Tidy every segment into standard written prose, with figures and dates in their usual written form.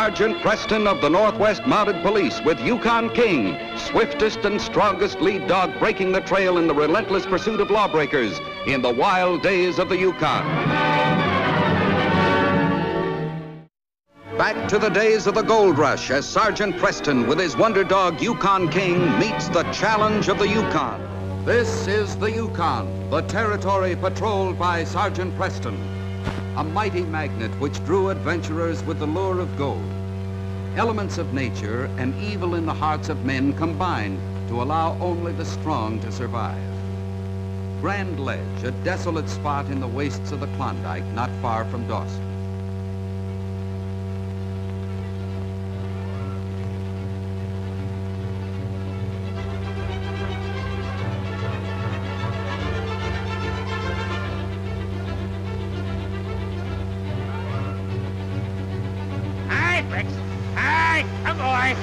Sergeant Preston of the Northwest Mounted Police with Yukon King, swiftest and strongest lead dog breaking the trail in the relentless pursuit of lawbreakers in the wild days of the Yukon. Back to the days of the gold rush as Sergeant Preston with his wonder dog Yukon King meets the challenge of the Yukon. This is the Yukon, the territory patrolled by Sergeant Preston. A mighty magnet which drew adventurers with the lure of gold. Elements of nature and evil in the hearts of men combined to allow only the strong to survive. Grand Ledge, a desolate spot in the wastes of the Klondike, not far from Dawson. Hi, come boy.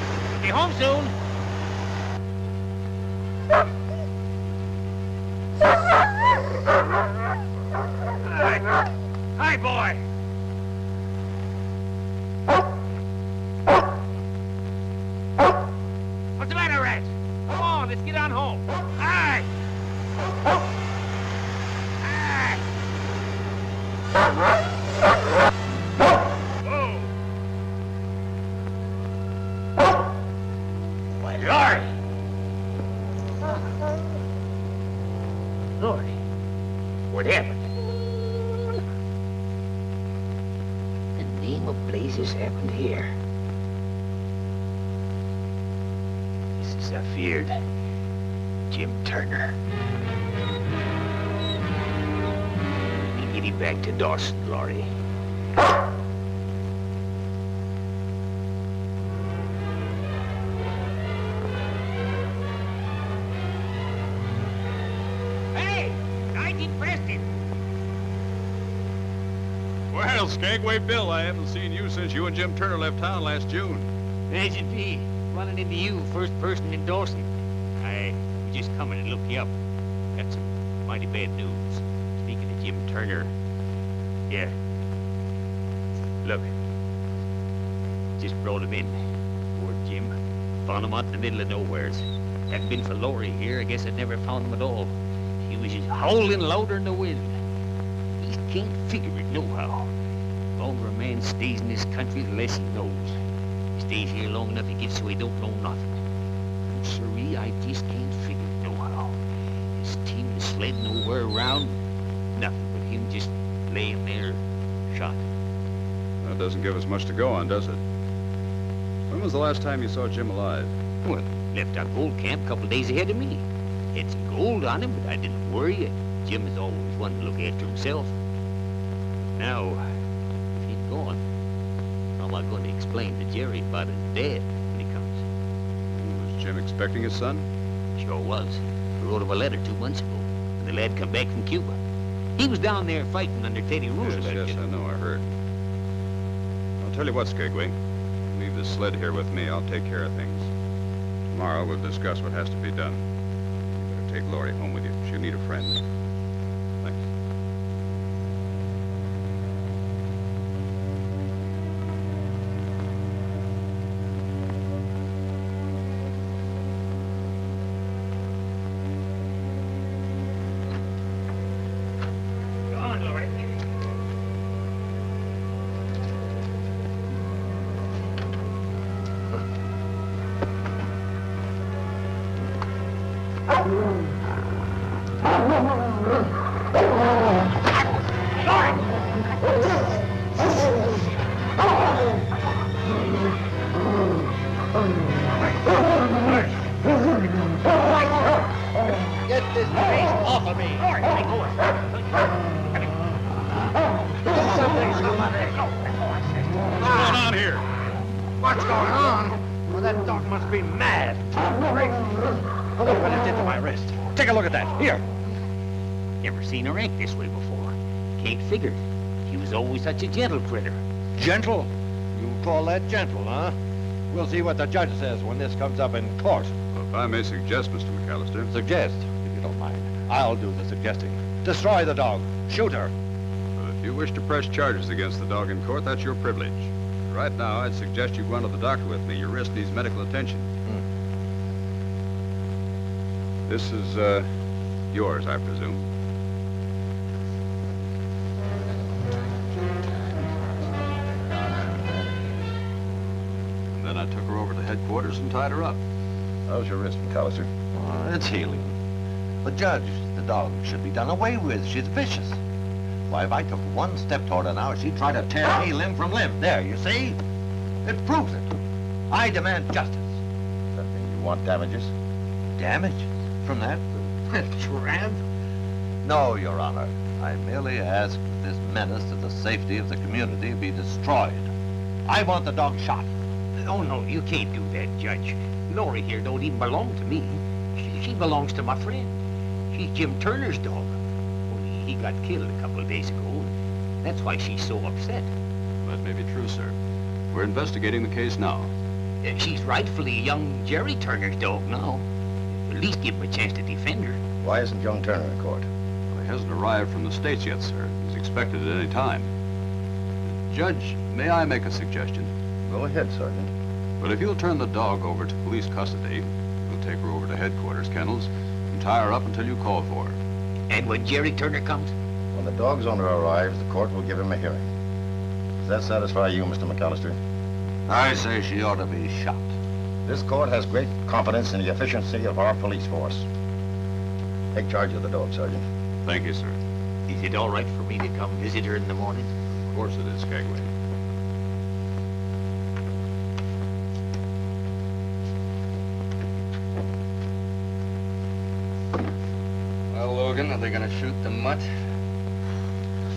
Be home soon. Hi, boy. What's the matter, Rat? Come on, let's get on home. Hi. Lord, what happened? The name of blazes happened here. This is a feared Jim Turner. We get him back to Dawson, Laurie. Preston. Well, Skagway Bill, I haven't seen you since you and Jim Turner left town last June. Agent P, running into you, first person in Dawson. I was just coming to look you up. Got some mighty bad news. Speaking of Jim Turner, yeah. Look, just brought him in. Poor Jim. Found him out in the middle of nowheres. Hadn't been for Laurie here, I guess I'd never found him at all. He was just howling louder than the wind. He can't figure it nohow. The longer a man stays in this country, the less he knows. He stays here long enough, he gets so he don't know nothing. And sirree, I just can't figure it nohow. His team is sled nowhere around. Nothing but him just laying there, shot. That doesn't give us much to go on, does it? When was the last time you saw Jim alive? Well, left our gold camp a couple of days ahead of me. Had some gold on him, but I didn't worry. Jim is always one to look after himself. Now, if he's gone, how am I going to explain to Jerry about his dad when he comes? Was Jim expecting his son? Sure was. I wrote him a letter 2 months ago, when the lad come back from Cuba. He was down there fighting under Teddy Roosevelt. Yes, I know, I heard. I'll tell you what, Skagway. Leave this sled here with me. I'll take care of things. Tomorrow we'll discuss what has to be done. Take Laurie home with you. She'll need a friend. Thanks. Go on, Laurie. Get this face off of me! What's going on here? What's going on? Well, that dog must be mad. Look what it did to my wrist. Take a look at that. Here. Never seen her act this way before. Can't figure it. She was always such a gentle critter. Gentle? You call that gentle, huh? We'll see what the judge says when this comes up in court. Well, if I may suggest, Mr. McAllister. Suggest, if you don't mind. I'll do the suggesting. Destroy the dog. Shoot her. Well, if you wish to press charges against the dog in court, that's your privilege. Right now, I'd suggest you run to the doctor with me. Your wrist needs medical attention. This is, yours, I presume. And then I took her over to headquarters and tied her up. How's your wrist, McAllister? It's healing. But, Judge, the dog should be done away with. She's vicious. Why, if I took one step toward her now, she'd try to tear me limb from limb. There, you see? It proves it. I demand justice. Does that mean you want damages? Damages? From that tramp? No, Your Honor. I merely ask that this menace to the safety of the community be destroyed. I want the dog shot. Oh, no, you can't do that, Judge. Laurie here don't even belong to me. She belongs to my friend. She's Jim Turner's dog. Only he got killed a couple of days ago. That's why she's so upset. That may be true, sir. We're investigating the case now. She's rightfully young Jerry Turner's dog now. At least give him a chance to defend her. Why isn't young Turner in court? Well, he hasn't arrived from the States yet, sir. He's expected at any time. Judge, may I make a suggestion? Go ahead, Sergeant. But if you'll turn the dog over to police custody, we'll take her over to headquarters kennels and tie her up until you call for her. And when Jerry Turner comes? When the dog's owner arrives, the court will give him a hearing. Does that satisfy you, Mr. McAllister? I say she ought to be shot. This court has great confidence in the efficiency of our police force. Take charge of the dog, Sergeant. Thank you, sir. Is it all right for me to come visit her in the morning? Of course it is, Skagway. Well, Logan, are they gonna shoot the mutt?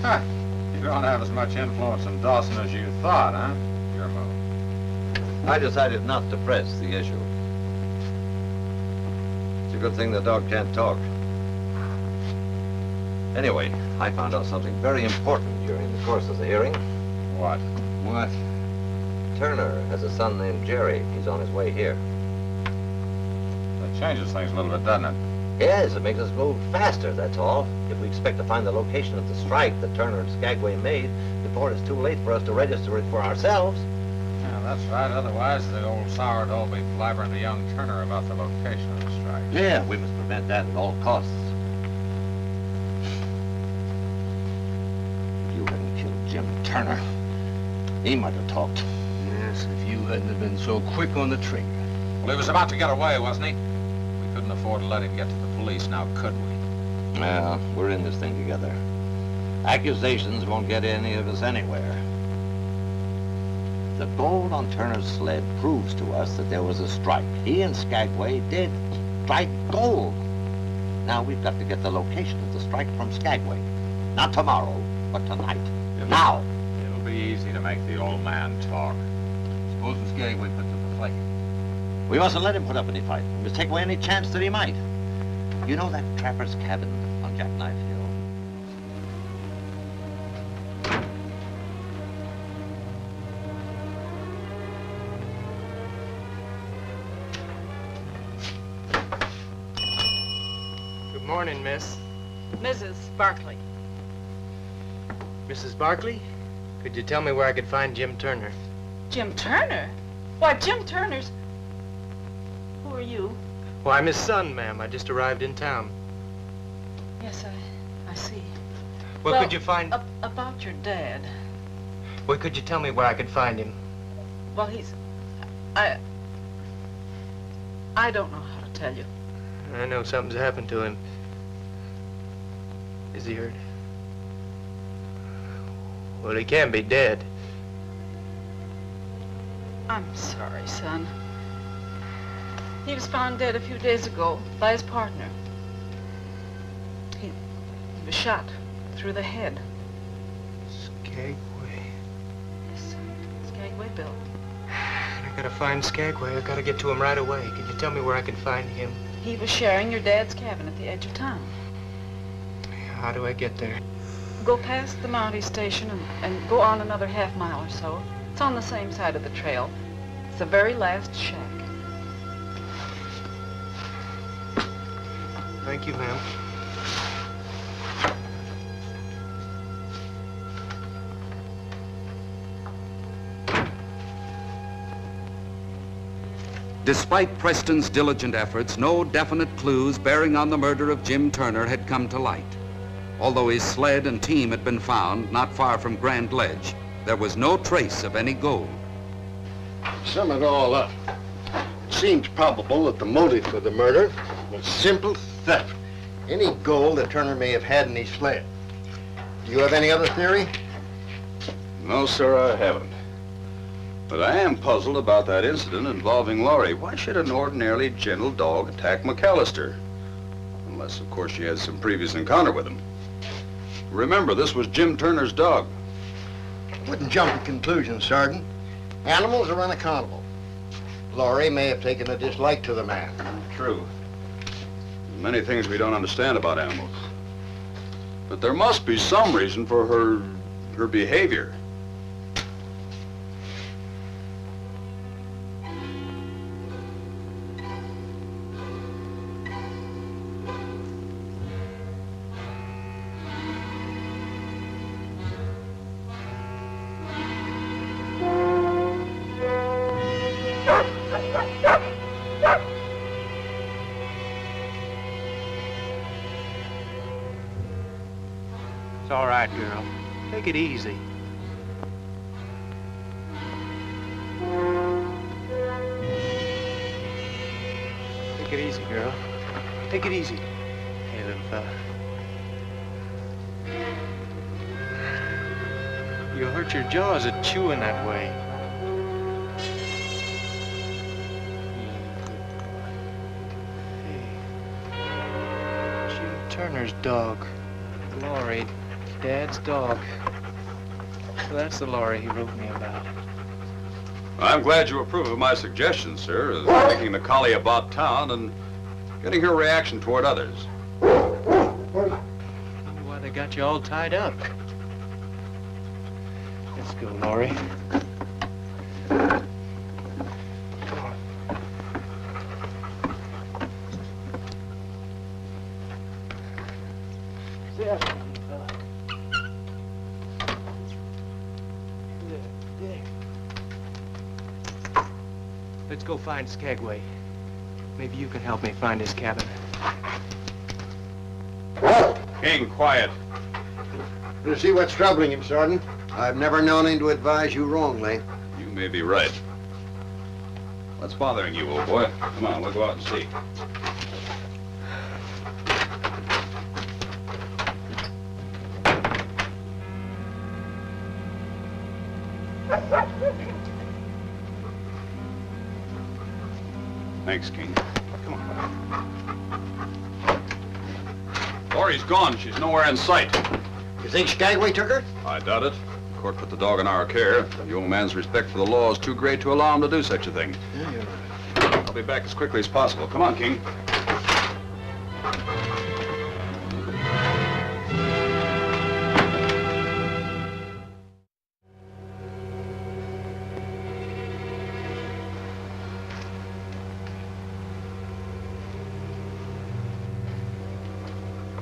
Huh. You don't have as much influence in Dawson as you thought, huh? Your move. I decided not to press the issue. It's a good thing the dog can't talk. Anyway, I found out something very important during the course of the hearing. What? What? Turner has a son named Jerry. He's on his way here. That changes things a little bit, doesn't it? Yes, it makes us move faster, that's all. If we expect to find the location of the strike that Turner and Skagway made before it's too late for us to register it for ourselves. Yeah, that's right. Otherwise, the old sourdough will be blabbering to young Turner about the location of the strike. Yeah, we must prevent that at all costs. If you hadn't killed Jim Turner, he might have talked. Yes, if you hadn't have been so quick on the trigger. Well, he was about to get away, wasn't he? We couldn't afford to let him get to the police, now could we? Well, we're in this thing together. Accusations won't get any of us anywhere. The gold on Turner's sled proves to us that there was a strike. He and Skagway did strike gold. Now we've got to get the location of the strike from Skagway. Not tomorrow, but tonight. Now! It'll be easy to make the old man talk. Supposing Skagway puts up a fight. We mustn't let him put up any fight. We must take away any chance that he might. You know that trapper's cabin on Jackknife Hill? Good morning, miss. Mrs. Barkley. Mrs. Barkley, could you tell me where I could find Jim Turner? Jim Turner? Why, Jim Turner's... Who are you? Well, I'm his son, ma'am. I just arrived in town. Yes, I see. Well, could you find... About your dad. Well, could you tell me where I could find him? Well, he's... I don't know how to tell you. I know something's happened to him. Is he hurt? Well, he can't be dead. I'm sorry, son. He was found dead a few days ago by his partner. He was shot through the head. Skagway. Yes, son. Skagway Bill. I gotta find Skagway. I gotta get to him right away. Can you tell me where I can find him? He was sharing your dad's cabin at the edge of town. How do I get there? Go past the Mountie station and go on another half mile or so. It's on the same side of the trail. It's the very last shack. Thank you, ma'am. Despite Preston's diligent efforts, no definite clues bearing on the murder of Jim Turner had come to light. Although his sled and team had been found not far from Grand Ledge, there was no trace of any gold. Sum it all up. It seems probable that the motive for the murder was simple theft. Any gold that Turner may have had in his sled. Do you have any other theory? No, sir, I haven't. But I am puzzled about that incident involving Laurie. Why should an ordinarily gentle dog attack McAllister? Unless, of course, she had some previous encounter with him. Remember, this was Jim Turner's dog. I wouldn't jump to conclusions, Sergeant. Animals are unaccountable. Laurie may have taken a dislike to the man. True. There's many things we don't understand about animals. But there must be some reason for her behavior. It's all right, girl. Take it easy. Take it easy, girl. Take it easy. Hey, little fella. You'll hurt your jaws at chewing that way. Hey. Jim Turner's dog. Laurie. Dad's dog. So that's the Laurie he wrote me about. I'm glad you approve of my suggestion, sir, of taking the collie about town and getting her reaction toward others. Wonder why they got you all tied up. Let's go, Laurie. Come on. Sit down, fella. There. Let's go find Skagway. Maybe you can help me find his cabin. King, quiet. To see what's troubling him, Sergeant. I've never known him to advise you wrongly. You may be right. What's bothering you, old boy? Come on, we'll go out and see. Thanks, King. Come on. Laurie's gone. She's nowhere in sight. You think Skagway took her? I doubt it. The court put the dog in our care. The old man's respect for the law is too great to allow him to do such a thing. Yeah, you're right. I'll be back as quickly as possible. Come on, King.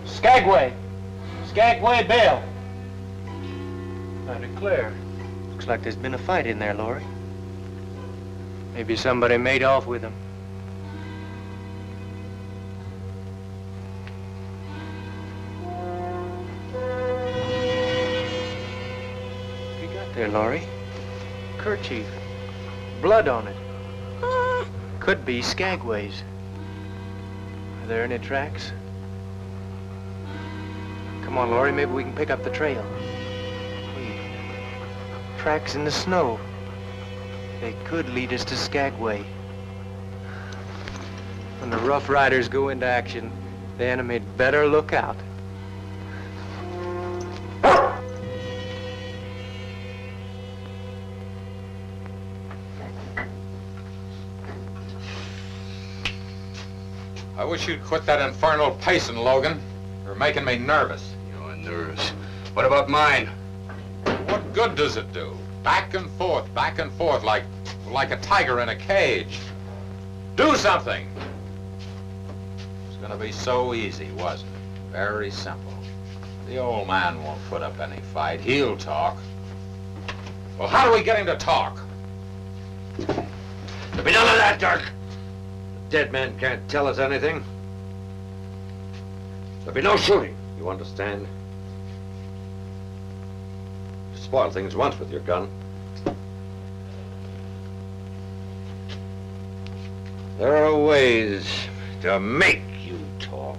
Skagway! Skagway Bill! I declare. Looks like there's been a fight in there, Laurie. Maybe somebody made off with him. What you got there, Laurie? Kerchief. Blood on it. Could be Skagway's. Are there any tracks? Come on, Laurie, maybe we can pick up the trail. Wait. Tracks in the snow. They could lead us to Skagway. When the Rough Riders go into action, the enemy'd better look out. I wish you'd quit that infernal pacing, Logan. You're making me nervous. Your nerves. What about mine? What good does it do? Back and forth, like a tiger in a cage. Do something! It was gonna be so easy, wasn't it? Very simple. The old man won't put up any fight. He'll talk. Well, how do we get him to talk? There'll be none of that, Dirk. Dead man can't tell us anything. There'll be no shooting, you understand? You spoil things once with your gun. There are ways to make you talk.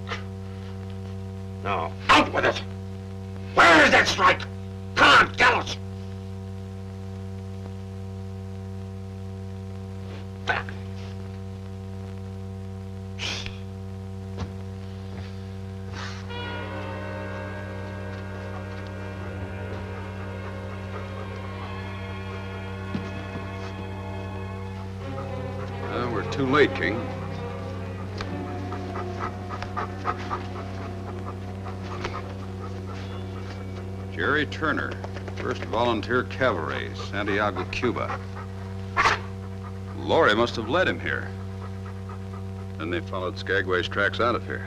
Now, out with it! Where is that strike? Come on, tell us! We're too late, King. Jerry Turner, 1st Volunteer Cavalry, Santiago, Cuba. Laurie must have led him here. Then they followed Skagway's tracks out of here.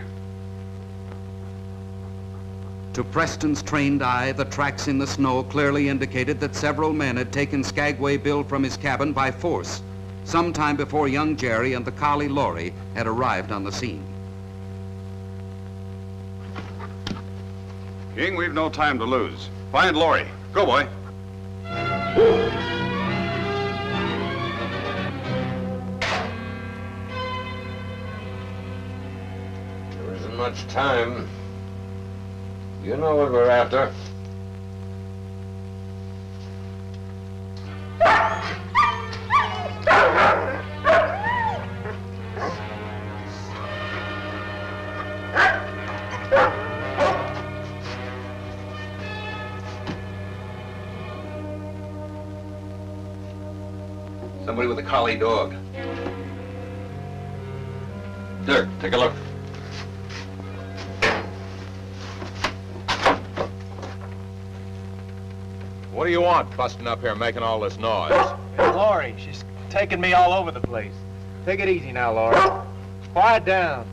To Preston's trained eye, the tracks in the snow clearly indicated that several men had taken Skagway Bill from his cabin by force, sometime before young Jerry and the Collie Laurie had arrived on the scene. King, we've no time to lose. Find Laurie. Go, boy. There isn't much time. You know what we're after. Somebody with a collie dog. Dirk, take a look. What do you want, busting up here making all this noise? Laurie, she's taking me all over the place. Take it easy now, Laurie. Quiet down.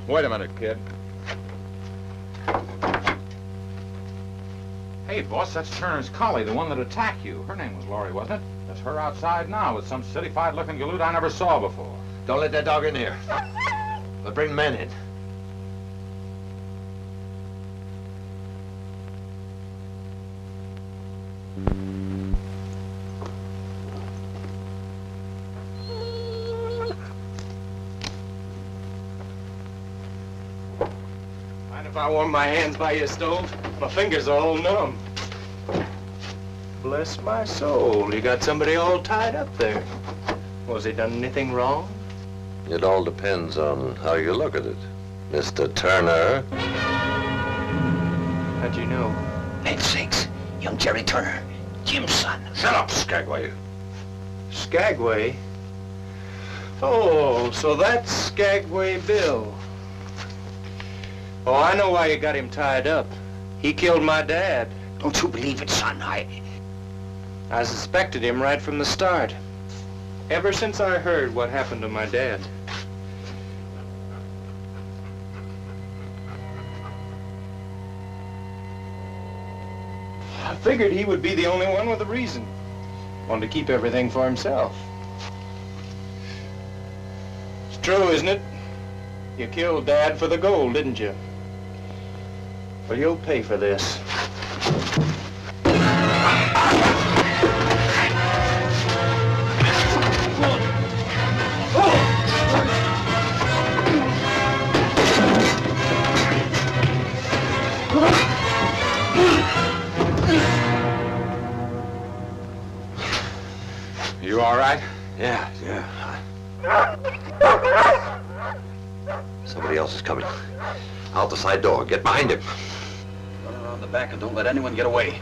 Wait a minute, kid. Hey, boss, that's Turner's collie, the one that attacked you. Her name was Laurie, wasn't it? That's her outside now with some city-fied-looking galoot I never saw before. Don't let that dog in here. But bring men in. Mind if I warm my hands by your stove? My fingers are all numb. Bless my soul, you got somebody all tied up there. Was he done anything wrong? It all depends on how you look at it, Mr. Turner. How'd you know? Land's sakes, young Jerry Turner, Jim's son. Shut up, Skagway. Skagway? Oh, so that's Skagway Bill. Oh, I know why you got him tied up. He killed my dad. Don't you believe it, son? I suspected him right from the start. Ever since I heard what happened to my dad. I figured he would be the only one with a reason. Wanted to keep everything for himself. It's true, isn't it? You killed Dad for the gold, didn't you? Well, you'll pay for this. You all right? Yeah. Somebody else is coming. Out the side door. Get behind him. Run around the back and don't let anyone get away.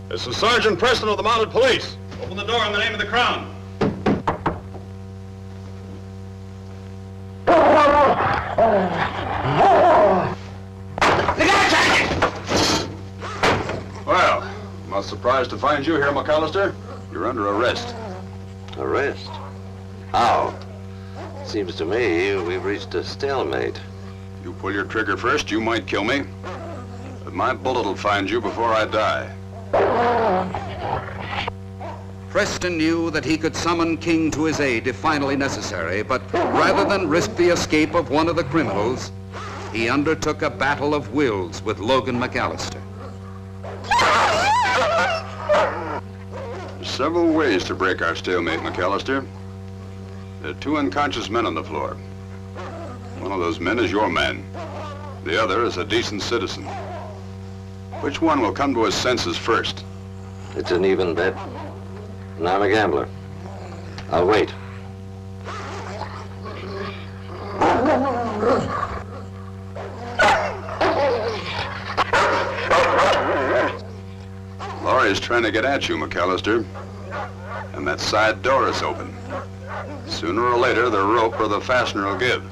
This is Sergeant Preston of the Mounted Police. Open the door in the name of the Crown. Well, I'm not surprised to find you here, McAllister. You're under arrest. Arrest? How? Seems to me we've reached a stalemate. You pull your trigger first, you might kill me. But my bullet will find you before I die. Preston knew that he could summon King to his aid if finally necessary, but rather than risk the escape of one of the criminals, he undertook a battle of wills with Logan McAllister. There's several ways to break our stalemate, McAllister. There are two unconscious men on the floor. One of those men is your man. The other is a decent citizen. Which one will come to his senses first? It's an even bet. And I'm a gambler. I'll wait. Laurie's trying to get at you, McAllister. And that side door is open. Sooner or later, the rope or the fastener will give.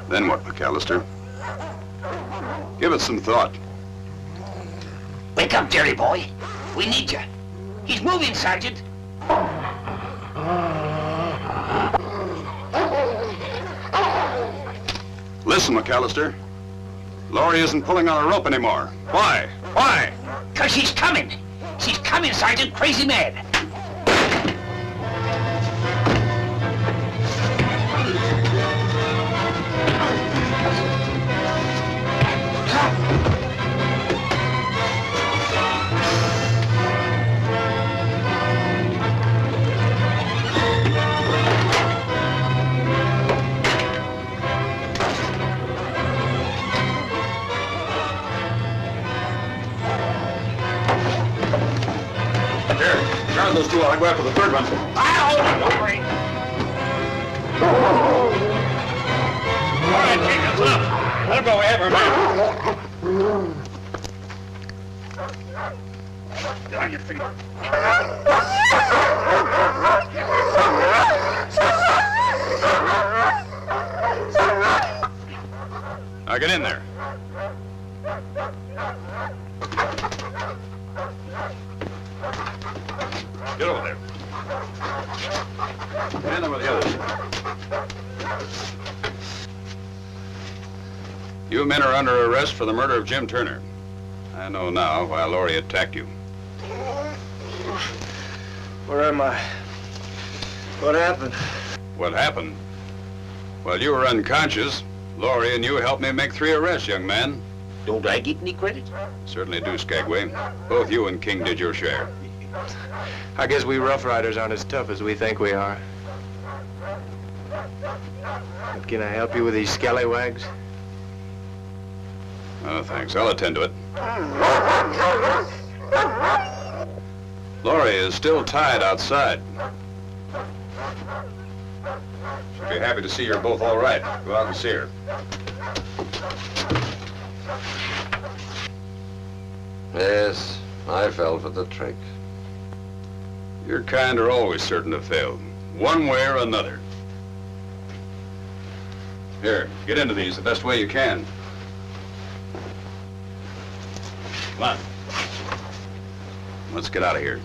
Then what, McAllister? Give it some thought. Wake up, Jerry boy. We need you. He's moving, Sergeant. Listen, McAllister. Laurie isn't pulling on a rope anymore. Why? Why? 'Cause she's coming. She's coming, Sergeant. Crazy mad. Guard those two while I go after the third one. I'll hold it, don't worry. All right, King, that's enough. Let him go. We have our man. Get on your feet. Now get in there. Get over there. Get in there with the others. You men are under arrest for the murder of Jim Turner. I know now why Laurie attacked you. Where am I? What happened? What happened? Well, you were unconscious. Laurie and you helped me make 3 arrests, young man. Don't I get any credit? Certainly do, Skagway. Both you and King did your share. I guess we Rough Riders aren't as tough as we think we are. But can I help you with these scallywags? Oh, thanks. I'll attend to it. Laurie is still tied outside. She'll be happy to see you're both all right. Go out and see her. Yes, I fell for the trick. Your kind are always certain to fail, one way or another. Here, get into these the best way you can. Come on. Let's get out of here.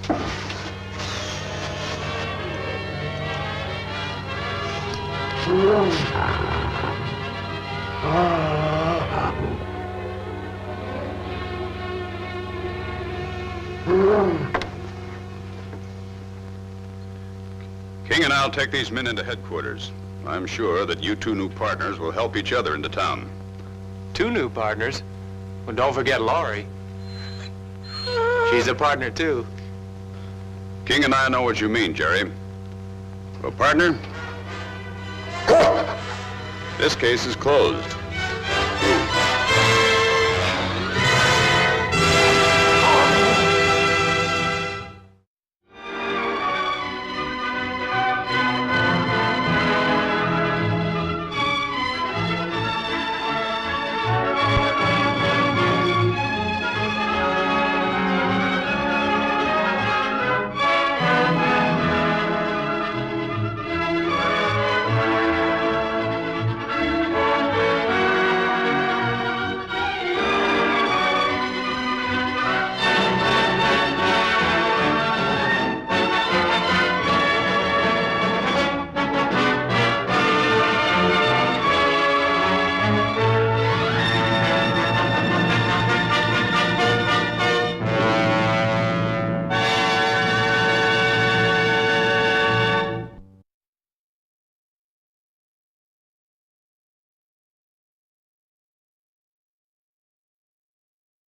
King and I'll take these men into headquarters. I'm sure that you 2 new partners will help each other into town. 2 new partners? Well, don't forget Laurie. She's a partner, too. King and I know what you mean, Jerry. Well, partner, this case is closed.